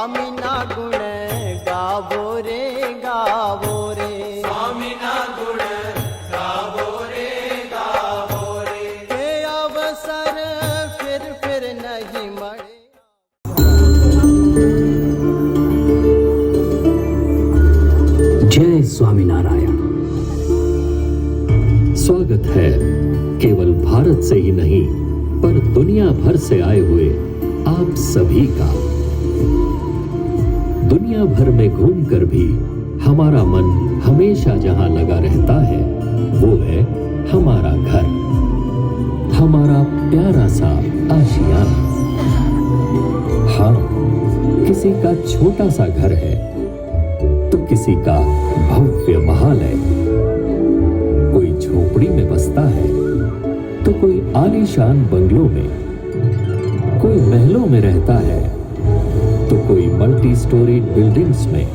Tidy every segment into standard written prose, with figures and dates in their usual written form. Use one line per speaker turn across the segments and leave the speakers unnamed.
स्वामी ना गुण गावो रे गावो रे,
स्वामी ना गुण गावो रे गावो रे,
के अवसर फिर नहीं मळे।
जय स्वामीनारायण। स्वागत है केवल भारत से ही नहीं पर दुनिया भर से आए हुए आप सभी का। दुनिया भर में घूमकर भी हमारा मन हमेशा जहां लगा रहता है वो है हमारा घर, हमारा प्यारा सा आशियाना। हाँ, किसी का छोटा सा घर है तो किसी का भव्य महल है, कोई झोपड़ी में बसता है तो कोई आलीशान बंगलों में, कोई महलों में रहता है तो कोई मल्टी स्टोरी बिल्डिंग्स में।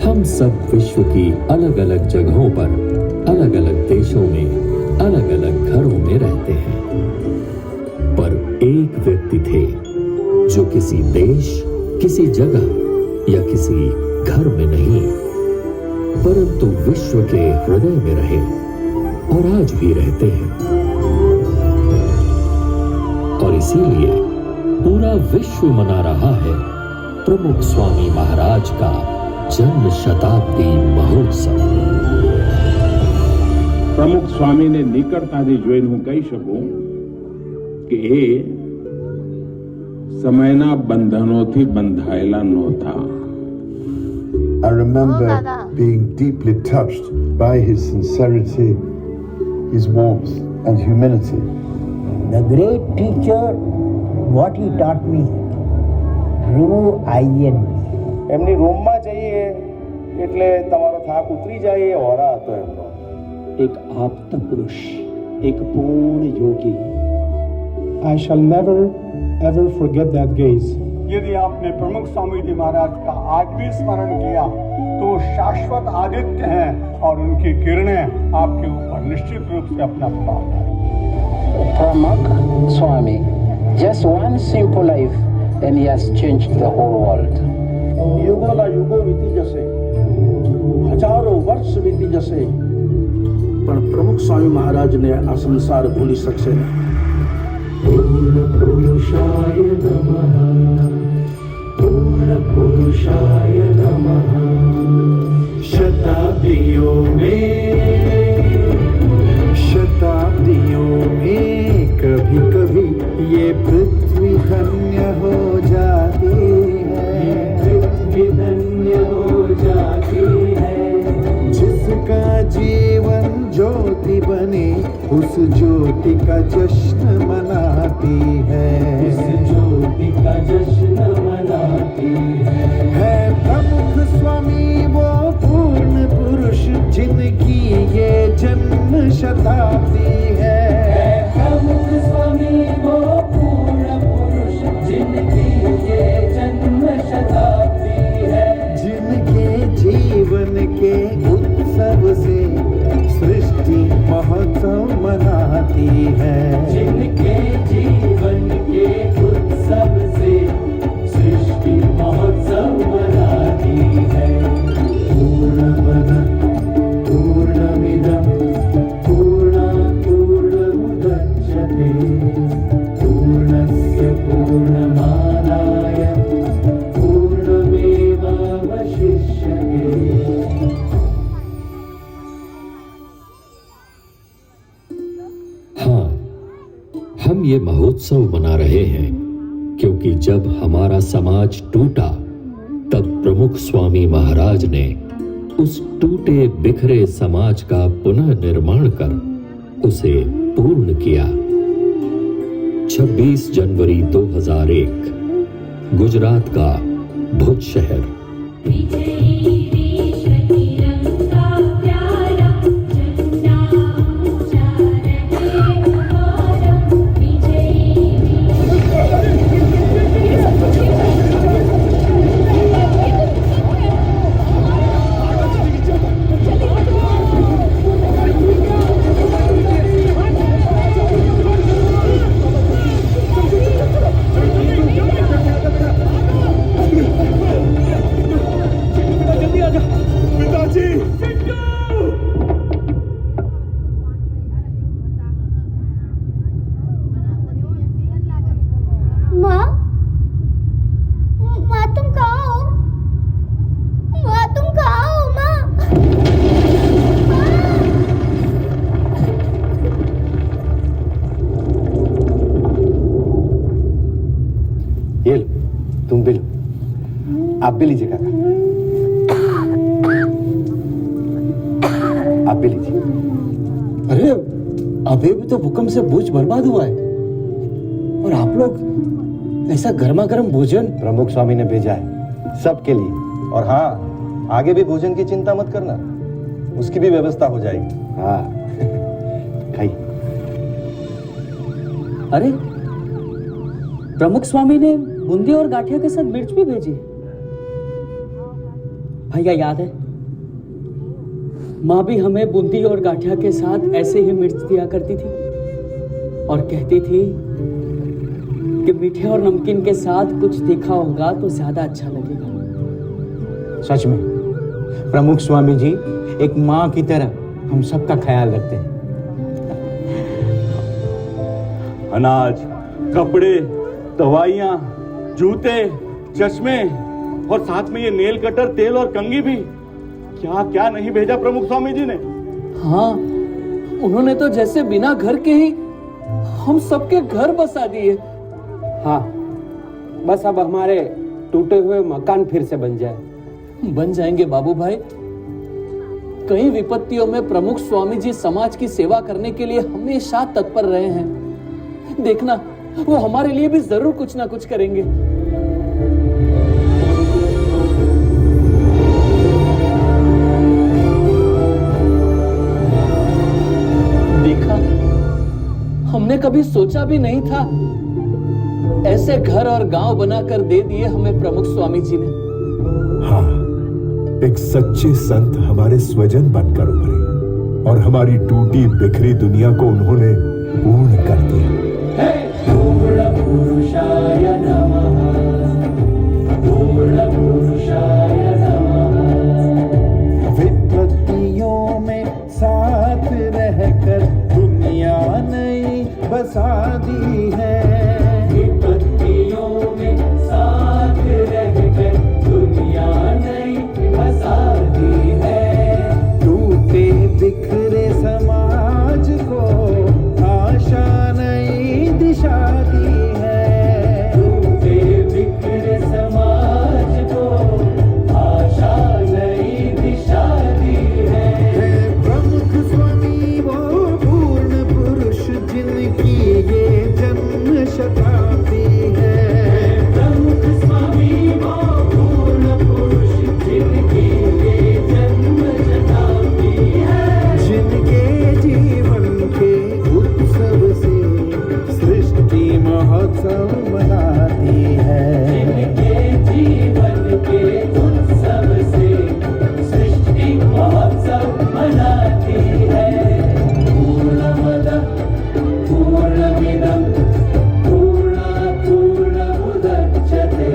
हम सब विश्व की अलग अलग जगहों पर, अलग अलग देशों में, अलग अलग घरों में रहते हैं, पर एक व्यक्ति थे जो किसी देश, किसी जगह या किसी घर में नहीं परंतु विश्व के हृदय में रहे और आज भी रहते हैं। और इसीलिए पूरा विश्व मना रहा है प्रमुख स्वामी महाराज का जन्म शताब्दी महोत्सव।
પ્રમુખ સ્વામીને નિકટતાથી જોઈને હું કહી શકું કે એ સમયના બંધનોથી બંધાયેલા નહોતા.
I remember being deeply touched by his sincerity, his warmth and humility.
The great teacher, what he taught me, remove I and me.
એમની રૂમમાં જઈએ એટલે તમારો થાક ઉતરી જાય એ હોરા હતો એમનો.
एक आप्त पुरुष, एक पूर्ण योगी.
I shall never ever forget that gaze.
यदि आपने प्रमुख स्वामी जी महाराज का आज भी स्मरण किया तो शाश्वत आदित्य हैं और उनकी किरणें आपके ऊपर निश्चित रूप से अपना प्रभाव डालेंगी.
प्रमुख स्वामी, just one simple life and he has changed the whole world.
युगों युगो वीती जसे, हजारों वर्ष वीती जसे,
પણ પ્રમુખ સ્વામી મહારાજ ને આ સંસાર ભૂલી શકશે નહીં.
पूर्ण पुरुषाय नमः, पूर्ण पुरुषाय नमः। शताब्दियों में कभी कभी ये पृथ्वी धन्य हो जाती है, पृथ्वी धन्य हो जाती है। जिसका जीवन ज्योति बने उस ज्योति का जश्न मनाती है, इस ज्योति का जश्न मनाती है। प्रमुख स्वामी वो पूर्ण पुरुष जिनकी ये जन्म शताब्दी है, प्रमुख स्वामी वो पूर्ण पुरुष जिनकी ये जन्म शताब्दी है। जिनके जीवन के उत्सव से सृष्टि महोत्सव मनाती है, जिनके जीवन के उत्सव से सृष्टि महोत्सव मनाती है। पूर्णमद पूर्णमिदं पूर्णात् पूर्णमुदच्यते, पूर्णस्य पूर्णमादाय पूर्णमेवावशिष्यते। हाँ, हम ये महोत्सव मना रहे हैं क्योंकि जब हमारा समाज टूटा तब प्रमुख स्वामी महाराज ने उस टूटे बिखरे समाज का पुनः निर्माण कर उसे पूर्ण किया। 26 जनवरी 2001 गुजरात का भुज शहर।
भी लीजिए काका, आप भी लीजिए।
अरे अभी भी तो भूकंप से भुज बर्बाद हुआ है और आप लोग ऐसा गर्मा गर्म भोजन।
प्रमुख स्वामी ने भेजा है सबके लिए। और हाँ, आगे भी भोजन की चिंता मत करना, उसकी भी व्यवस्था हो जाएगी। हाँ खाइए।
अरे प्रमुख स्वामी ने बूंदी और गाठिया के साथ मिर्च भी भेजी। भैया याद है, माँ भी हमें बूंदी और गाठिया के साथ ऐसे ही मिर्च दिया करती थी और कहती थी कि मीठे और नमकीन के साथ कुछ तीखा होगा तो ज्यादा अच्छा लगेगा।
सच में प्रमुख स्वामी जी एक माँ की तरह हम सबका ख्याल रखते हैं।
अनाज, कपड़े, दवाइयाँ, जूते, चश्मे और साथ में ये नेल कटर, तेल और कंघी भी। क्या क्या नहीं भेजा प्रमुख स्वामी जी ने।
हाँ, उन्होंने तो जैसे बिना घर के ही हम सबके घर बसा दिए।
हाँ, बस अब हमारे टूटे हुए मकान फिर से बन जाए।
बन जाएंगे बाबू भाई। कई विपत्तियों में प्रमुख स्वामी जी समाज की सेवा करने के लिए हमेशा तत्पर रहे हैं। देखना, वो हमारे लिए भी जरूर कुछ ना कुछ करेंगे। देखा, हमने कभी सोचा भी नहीं था ऐसे घर और गांव बनाकर दे दिए हमें प्रमुख स्वामी जी ने।
हाँ, एक सच्चे संत हमारे स्वजन बनकर उभरे और हमारी टूटी बिखरी दुनिया को उन्होंने पूर्ण कर दिया।
पूर्ण पुरुषाय नमः, पूर्ण पुरुषाय नमः।
विपत्तियों में साथ रहकर दुनिया नई बसा दी है।
विपत्तियों में साथ रहकर दुनिया नई बसा दी है।
टूटे बिखरे समाज को आशा नई दिशा दी है।
टूटे बिखरे समाज को आशा नई दिशा दी है।
प्रमुख स्वामी वो पूर्ण पुरुष जिनकी ये जन्म शताब्दी है।
प्रमुख स्वामी वो पूर्ण पुरुष जिनकी ये जन्म शताब्दी है।
जिनके जीवन के उत्सव से सृष्टि महोत्सव मनाती है।
जिनके जीवन के उत्सव से सृष्टि महोत्सव मनाती है। पूर्णमदः पूर्णमिदं पूर्णात् पूर्णमुदच्यते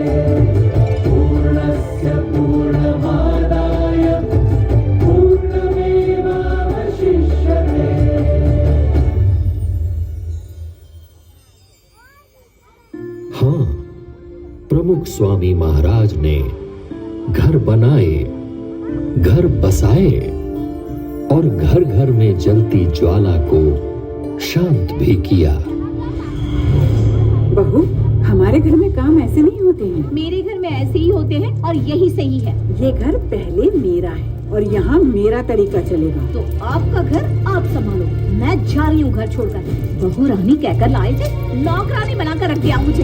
पूर्णस्य पूर्णमादाय पूर्णमेवावशिष्यते।
हाँ, प्रमुख स्वामी महाराज ने घर बनाए, घर बसाए और घर घर में जलती ज्वाला को शांत भी किया।
बहू, हमारे घर में काम ऐसे नहीं होते हैं।
मेरे घर में ऐसे ही होते हैं और यही सही है।
ये घर पहले मेरा है और यहाँ मेरा तरीका चलेगा।
तो आपका घर आप संभालो, मैं जा रही हूँ घर छोड़कर। बहू रानी कहकर लाए थे, नौकरानी बनाकर रख दिया मुझे।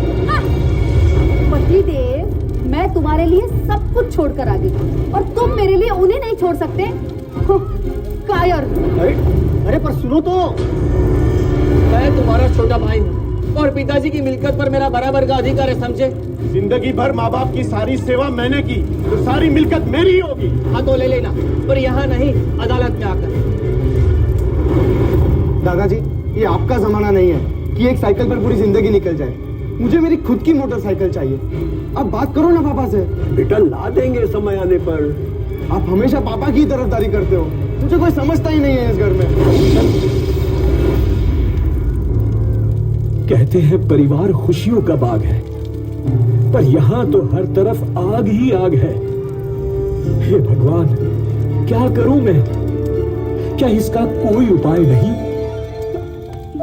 पतिदेव, मैं तुम्हारे लिए सब कुछ छोड़कर आ गई और तुम मेरे लिए उन्हें नहीं छोड़ सकते। कायर।
अरे पर सुनो तो, मैं तुम्हारा छोटा भाई हूँ और पिताजी की मिल्कियत पर मेरा बराबर का अधिकार है, समझे?
जिंदगी भर माँ बाप की सारी सेवा मैंने की तो सारी मिल्कियत मेरी ही होगी।
हाँ तो ले लेना, पर यहाँ नहीं, अदालत में आकर।
दादाजी, ये आपका जमाना नहीं है कि एक साइकिल पर पूरी जिंदगी निकल जाए। मुझे मेरी खुद की मोटरसाइकिल चाहिए। आप बात करो ना पापा से।
बेटा ला देंगे समय आने पर।
आप हमेशा पापा की तरफदारी करते हो, मुझे कोई समझता ही नहीं है इस घर में।
कहते हैं परिवार खुशियों का बाग है, पर यहाँ तो हर तरफ आग ही आग है। हे भगवान, क्या करूं मैं? क्या इसका कोई उपाय नहीं?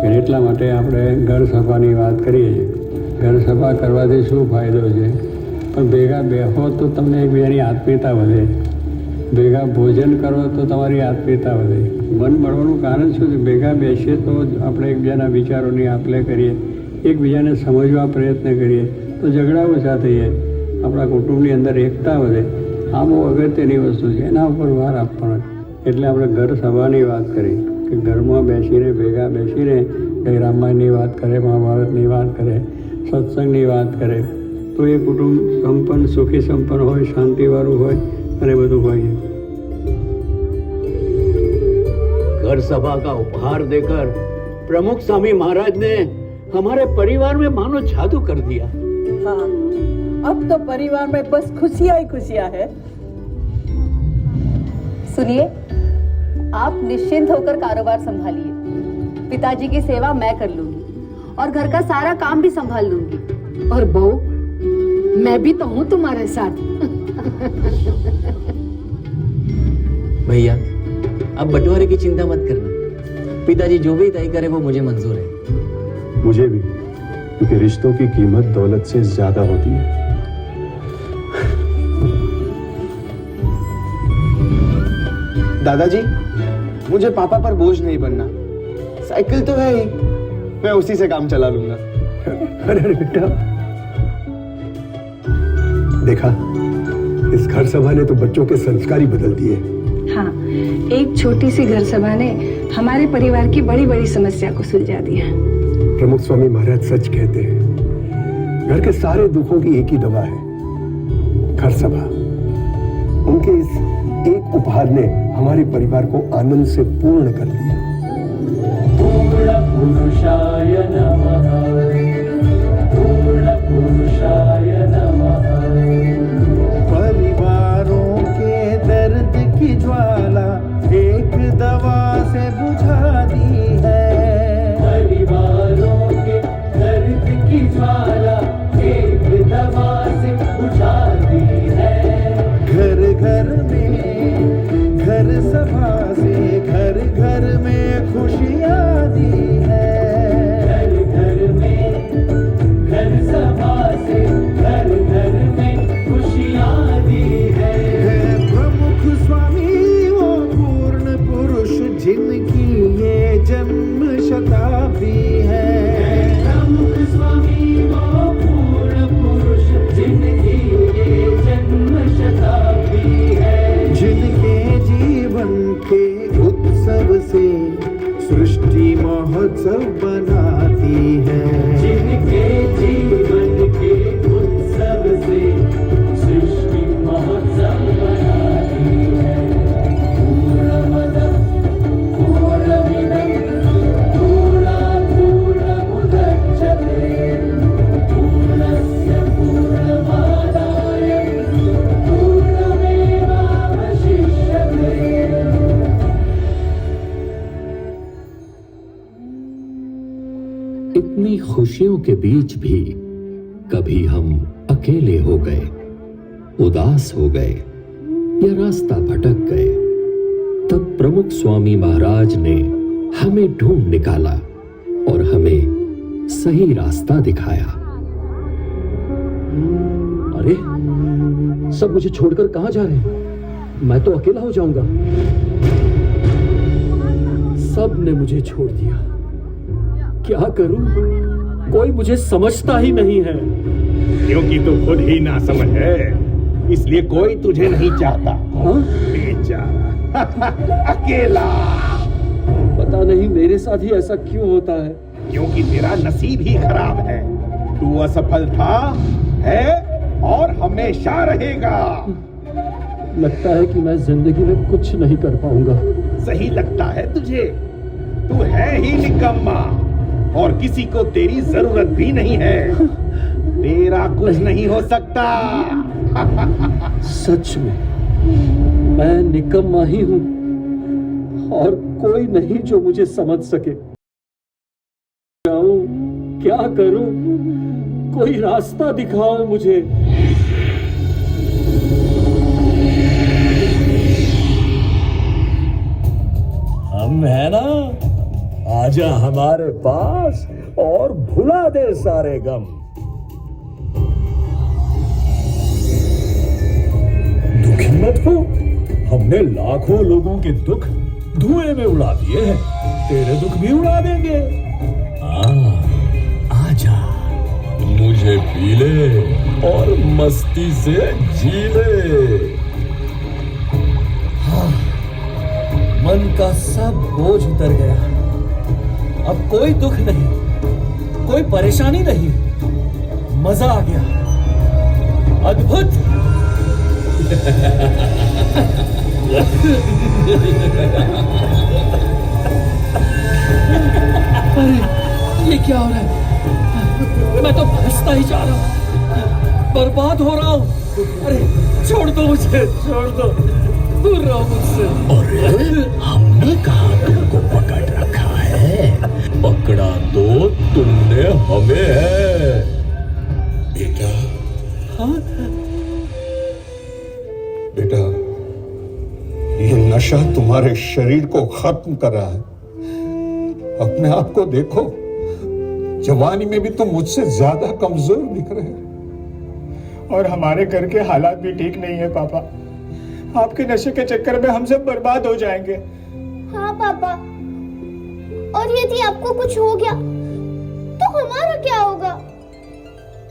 એટલા માટે આપણે ઘર સભાની વાત કરીએ છીએ. ઘર સભા કરવાથી શું ફાયદો છે પણ ભેગા બેહો તો તમને એકબીજાની આત્મીયતા વધે, ભેગા ભોજન કરો તો તમારી આત્મીયતા વધે. મન મળવાનું કારણ શું છે? ભેગા બેસીએ તો આપણે એકબીજાના વિચારોની આપ-લે કરીએ, એકબીજાને સમજવા પ્રયત્ન કરીએ તો ઝઘડા ઓછા થઈએ, આપણા કુટુંબની અંદર એકતા વધે. આ બહુ અગત્યની વસ્તુ છે, એના ઉપર ભાર આપવાનો. એટલે આપણે ઘર સભાની વાત કરી કે ઘરમાં બેસીને ભેગા બેસીને કંઈ રામાયણની વાત કરે, મહાભારતની વાત કરે, સત્સંગની વાત કરે તો એ કુટુંબ સંપન્ન, સુખી સંપન્ન હોય, શાંતિવાળું હોય અને બધું હોય.
घर सभा का उपहार देकर प्रमुख स्वामी महाराज ने हमारे परिवार में मानो जादू कर दिया.
हाँ, अब तो परिवार में बस खुशियां ही खुशियां है.
सुनिए, आप निश्चिंत होकर कारोबार संभालिए. पिताजी की सेवा मैं कर लूंगी और घर का सारा काम भी संभाल लूंगी.
और बहू, मैं भी तो हूँ तुम्हारे साथ.
भैया, आप बंटवारे की चिंता मत करना. पिताजी जो भी तय करे वो मुझे मंजूर है.
मुझे भी, क्योंकि रिश्तों की कीमत दौलत से ज्यादा होती है.
दादाजी, मुझे पापा पर बोझ नहीं बनना. साइकिल तो है ही, मैं उसी से काम चला लूंगा.
अरे बेटा, देखा, इस घर सभा ने तो बच्चों के संस्कार ही बदल दिए.
हाँ, एक छोटी सी घर सभा ने हमारे परिवार की बड़ी बड़ी समस्या को सुलझा दिया.
प्रमुख स्वामी महाराज सच कहते हैं, घर के सारे दुखों की एक ही दवा है, घर सभा. उनके इस एक उपहार ने हमारे परिवार को आनंद से पूर्ण कर दिया.
पूर्ण पुरुषाय नमः, पूर्ण पुरुषाय नमः.
परिवारों के दर्द की ज्वाला एक दवा से बुझा दी है.
परिवारों के दर्द की ज्वाला एक दवा से बुझा दी है.
घर घर में, घर सभा से घर घर में खुशियाँ दी है.
घर घर में, घर सभा से घर घर में खुशियाँ दी है.
प्रमुख स्वामी वो पूर्ण पुरुष जिनकी ये जन्म शताब्दी है.
प्रमुख स्वामी वो पूर्ण पुरुष जिनकी ये जन्म शताब्दी है.
जिनके जीवन के उत्सव से सृष्टि महोत्सव बनाती है.
जिनके जीवन के उत्सव से सृष्टि महोत्सव बनाती है. पूर्णमदः पूर्णमिदं पूर्णात् पूर्णमुदच्यते. पूर्णस्य पूर्णमादाय पूर्णमेवावशिष्यते.
इतनी खुशियों के बीच भी कभी हम अकेले हो गए, उदास हो गए या रास्ता भटक गए, तब प्रमुख स्वामी महाराज ने हमें ढूंढ निकाला और हमें सही रास्ता दिखाया.
अरे, सब मुझे छोड़कर कहां जा रहे हैं? मैं तो अकेला हो जाऊंगा. सब ने मुझे छोड़ दिया. क्या करूं? कोई मुझे समझता ही नहीं है.
क्योंकि तू खुद ही ना समझ है, इसलिए कोई तुझे नहीं चाहता. बेचारा अकेला.
पता नहीं मेरे साथ ही ऐसा क्यों होता है.
क्योंकि तेरा नसीब ही खराब है. तू असफल था, है और हमेशा रहेगा.
लगता है कि मैं जिंदगी में कुछ नहीं कर पाऊंगा.
सही लगता है तुझे? तू है ही निकम्मा और किसी को तेरी जरूरत भी नहीं है. तेरा कुछ नहीं हो सकता.
सच में मैं निकम्मा ही हूं और कोई नहीं जो मुझे समझ सके. जाऊं, क्या करूं? कोई रास्ता दिखाओ मुझे.
हम है ना, आजा हमारे पास और भुला दे सारे गम.
दुखी मत हो, हमने लाखों लोगों के दुख धुएं में उड़ा दिए हैं, तेरे दुख भी उड़ा देंगे। आजा, मुझे पी ले और मस्ती से जी ले।
मन का सब बोझ उतर गया, अब कोई दुख नहीं, कोई परेशानी नहीं, मजा आ गया, अद्भुत।
अरे ये क्या हो रहा है? मैं तो फंसता ही जा रहा हूँ, बर्बाद हो रहा हूँ। अरे छोड़ दो मुझे, छोड़ दो, दूर रहो मुझसे।
अरे हमने कहा तुमको पकड़ रखा है, पकड़ा तो तुमने हमें है।
बेटा,
हाँ?
बेटा, ये नशा तुम्हारे शरीर को खत्म कर रहा है। अपने आप को देखो, जवानी में भी तुम मुझसे ज्यादा कमजोर दिख रहे हो।
और हमारे घर के हालात भी ठीक नहीं है पापा। आपके नशे के चक्कर में हम सब बर्बाद हो जाएंगे।
हाँ पापा, और यदि आपको कुछ हो गया तो हमारा क्या होगा?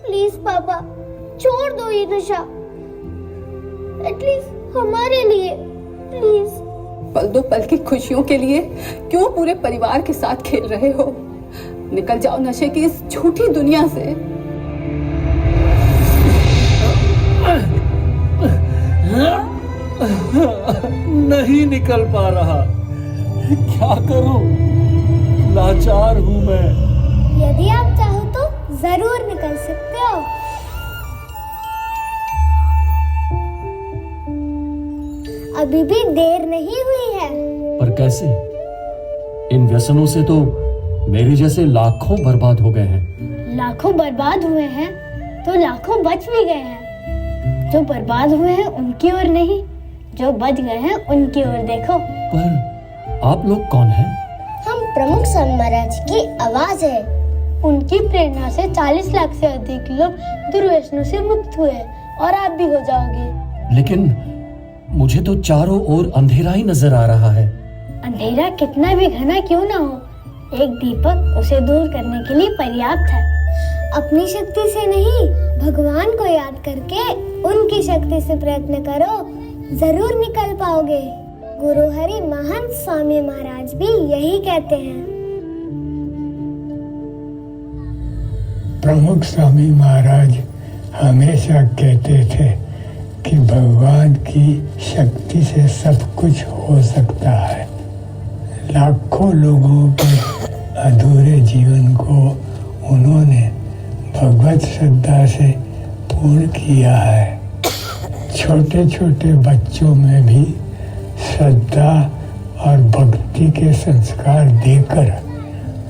प्लीज पापा, छोड़ दो ये नशा, एटलीस्ट हमारे लिए, प्लीज।
पल दो पल की खुशियों के लिए क्यों पूरे परिवार के साथ खेल रहे हो? निकल जाओ नशे की इस झूठी दुनिया से।
नहीं निकल पा रहा, क्या करूं? लाचार हूं मैं।
यदि आप चाहो तो जरूर निकल सकते हो। अभी भी देर नहीं हुई है।
पर कैसे? इन व्यसनों से तो मेरे जैसे लाखों बर्बाद हो गए हैं।
लाखों बर्बाद हुए हैं तो लाखों बच भी गए हैं। जो बर्बाद हुए हैं उनकी ओर नहीं, जो बच गए हैं उनकी ओर देखो।
पर आप लोग कौन हैं?
हम प्रमुख स्वामी महाराज की आवाज है। उनकी प्रेरणा से 40 लाख से अधिक लोग दुर्व्यसनों से मुक्त हुए और आप भी हो जाओगे।
लेकिन मुझे तो चारों ओर अंधेरा ही नजर आ रहा है।
अंधेरा कितना भी घना क्यों ना हो, एक दीपक उसे दूर करने के लिए पर्याप्त है। अपनी शक्ति से नहीं, भगवान को याद करके उनकी शक्ति से प्रयत्न करो, जरूर निकल पाओगे। गुरु हरि महंत स्वामी महाराज भी यही कहते हैं।
प्रमुख स्वामी महाराज हमेशा कहते थे कि भगवान की शक्ति से सब कुछ हो सकता है। लाखों लोगों के अधूरे जीवन को उन्होंने भगवत श्रद्धा से पूर्ण किया है। छोटे छोटे बच्चों में भी श्रद्धा और भक्ति के संस्कार देकर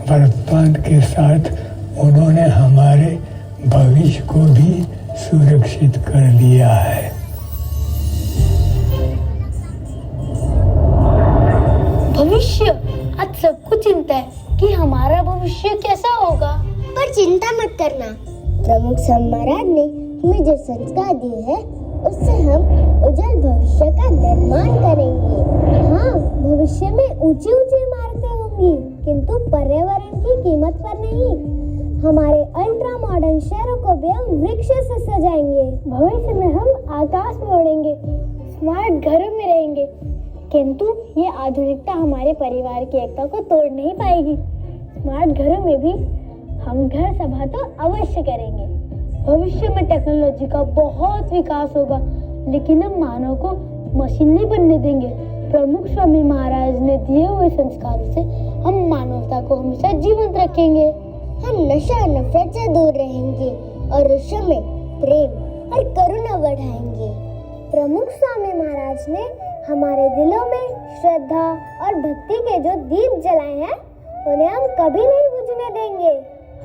वर्तमान के साथ उन्होंने हमारे भविष्य को भी सुरक्षित कर लिया है।
भविष्य, आज सबको चिंता है कि हमारा भविष्य कैसा होगा। पर चिंता मत करना, प्रमुख स्वामी महाराज ने हमें जो संस्कार दिए हैं उससे हम उज्जवल भविष्य का निर्माण करेंगे। हाँ, भविष्य में ऊंची ऊंची इमारतें होंगी, किंतु पर्यावरण की कीमत पर नहीं। हमारे अल्ट्रा मॉडर्न शहरों को भी हम वृक्ष से सजाएंगे। भविष्य में हम आकाश में उड़ेंगे, स्मार्ट घरों में रहेंगे, किंतु ये आधुनिकता हमारे परिवार की एकता को तोड़ नहीं पाएगी। स्मार्ट घरों में भी हम घर सभा तो अवश्य करेंगे। भविष्य में टेक्नोलॉजी का बहुत विकास होगा, लेकिन हम मानव को मशीन नहीं बनने देंगे। प्रमुख स्वामी महाराज ने दिए हुए संस्कारों से हम मानवता को हमेशा जीवंत रखेंगे। हम नशा नफरत से दूर रहेंगे और विश्व में प्रेम और करुणा बढ़ाएंगे। प्रमुख स्वामी महाराज ने हमारे दिलों में श्रद्धा और भक्ति के जो दीप जलाए हैं, उन्हें हम कभी नहीं बुझने देंगे।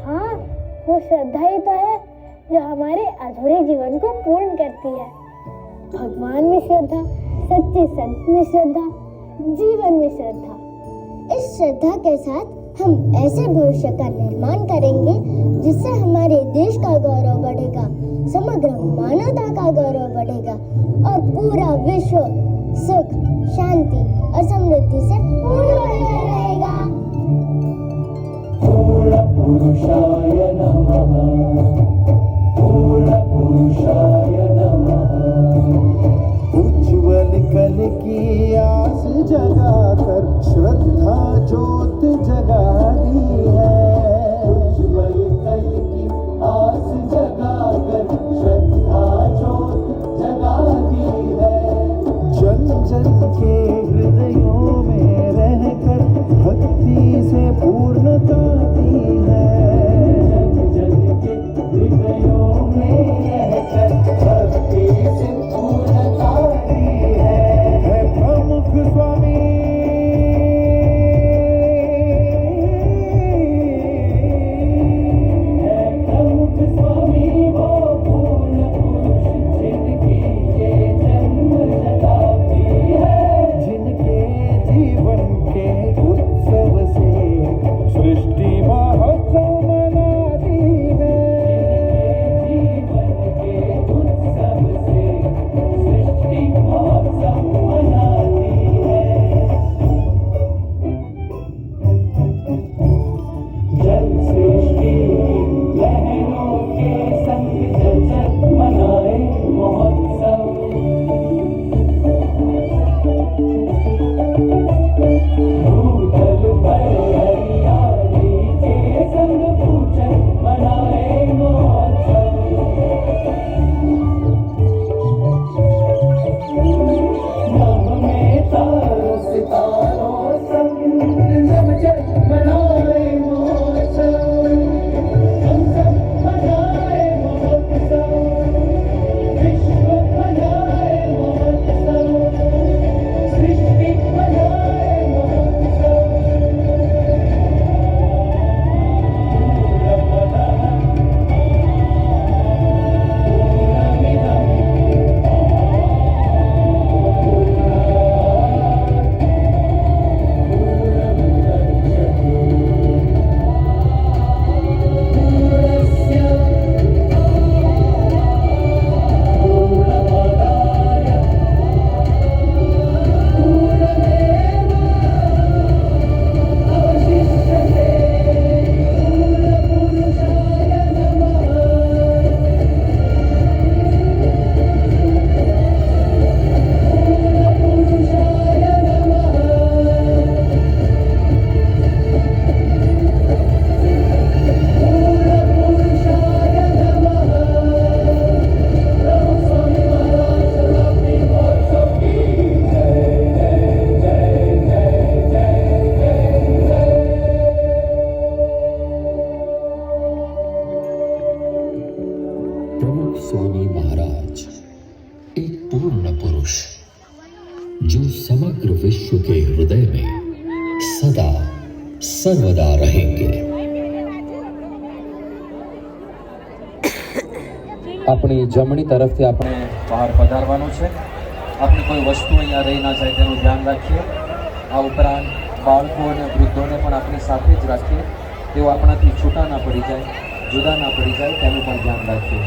हाँ, वो श्रद्धा ही तो है जो हमारे अधूरे जीवन को पूर्ण करती है। भगवान में श्रद्धा, सच्चे संत में श्रद्धा, जीवन में श्रद्धा। इस श्रद्धा के साथ हम ऐसे भविष्य का निर्माण करेंगे जिससे हमारे देश का गौरव बढ़ेगा, समग्र मानवता का गौरव बढ़ेगा और पूरा विश्व सुख, शांति और समृद्धि से पूर्ण रहेगा।
पूर्ण पुरुषाय नमः, पूर्ण पुरुषाय नमः।
उज्ज्वल कल की आस जगाकर श्रद्धा ज्योत जगा दी है।
उज्ज्वल कल की आस जगाकर श्रद्धा ज्योत जगा दी है।
जन जन के हृदयों में रहकर भक्ति से पूर्णता दी है।
जन जन के हृदयों में रहकर भक्ति से पूर्णता दी है।
प्रमुख स्वामी
प्रमुख स्वामी वो पूर्ण पुरुष जिनकी ये जन्म जगाती है।
जिनके जीवन के उत्सव से सृष्टि महोत्सव मनाती है।
जीवन के उत्सव से सृष्टि महोत्सव मनाती है। जल सृष्टि लहरों के संग जल जल मनाए महोत्सव। भूतल पर हरियाली के संग पूजन मनाए महोत्सव। नभ में तारों सितारों संग जब जल मनाए महोत्सव। हम सब मनाए महोत्सव, विश्व मनाए महोत्सव, सृष्टि मनाए महोत्सव।
प्रमुख स्वामी महाराज एक पूर्ण पुरुष जो समग्र विश्व के हृदय में सदा सर्वदा रहेंगे।
આપણી જમણી તરફથી આપણે બહાર પધારવાનું છે. આપણી કોઈ વસ્તુ અહીંયા રહી ના જાય તેનું ધ્યાન રાખીએ. આ ઉપરાંત બાળકો અને વૃદ્ધોને પણ આપણી સાથે જ રાખીએ. તેઓ આપણાથી છૂટા ના પડી જાય, જુદા ના પડી જાય તેનું પણ ધ્યાન રાખીએ.